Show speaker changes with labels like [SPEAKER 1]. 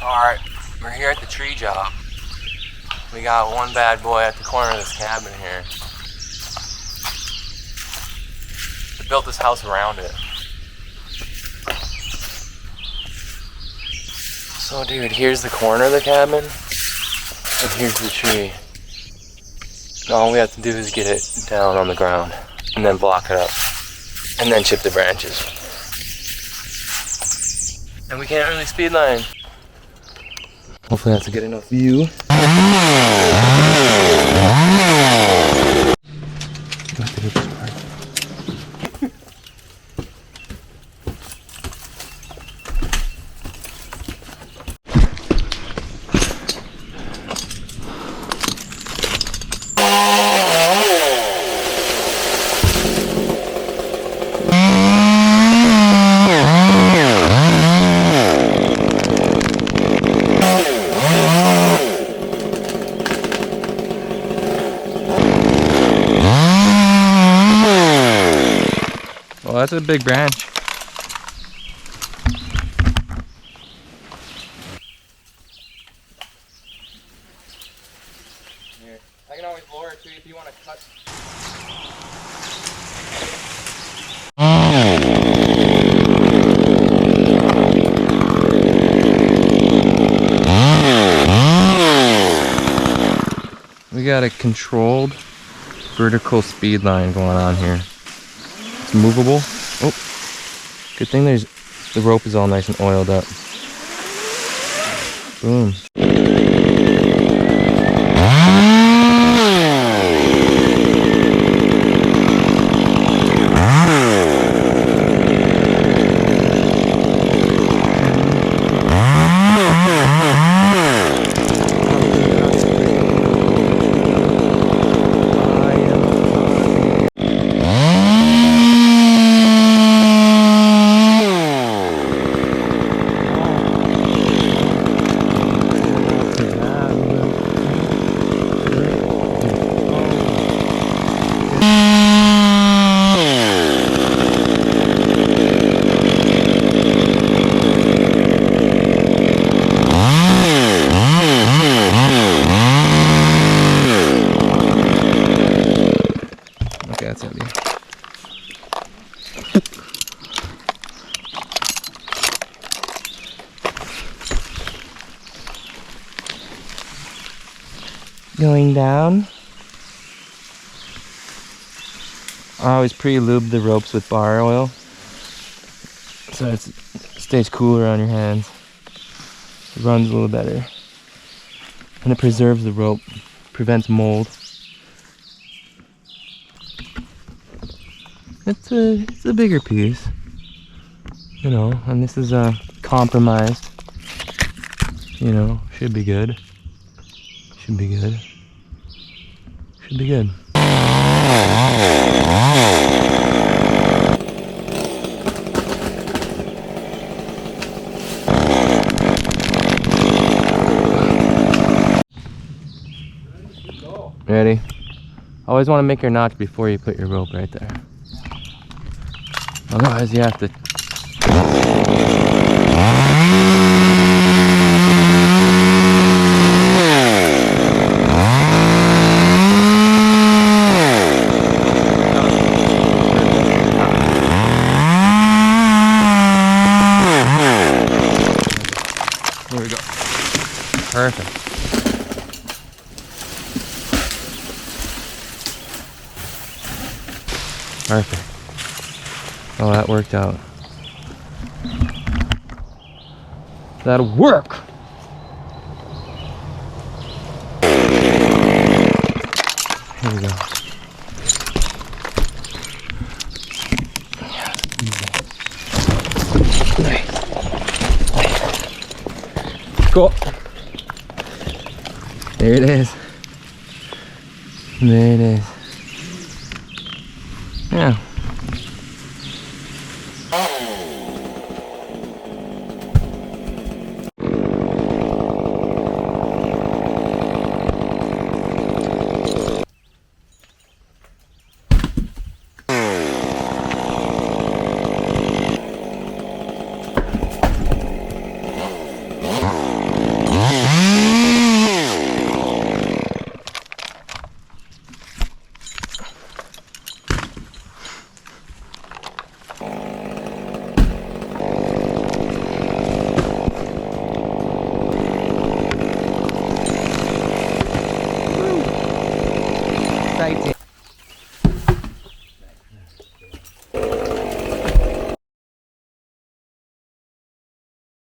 [SPEAKER 1] Alright, we're here at the tree job. We got one bad boy at the corner of this cabin here. We built this house around it. So dude, here's the corner of the cabin, and here's the tree. And all we have to do is get it down on the ground, and then block it up, and then chip the branches. And we can't really speed line. Hopefully that's a good enough view. Well, that's a big branch. Here, I can always lower it too if you want to cut. We got a controlled vertical speed line going on here. It's movable. Oh, good thing the rope is all nice and oiled up. Boom. Going down. I always pre-lube the ropes with bar oil so it stays cooler on your hands. It runs a little better. And it preserves the rope, prevents mold. It's a bigger piece, you know, and this is compromised. You know, should be good. Should be good. Should be good. Ready? Always want to make your notch before you put your rope right there. Otherwise you have to... There we go. Perfect. Perfect. Oh, that worked out. That'll work! Here we go. Yeah, easy. Cool. There it is. There it is. Yeah.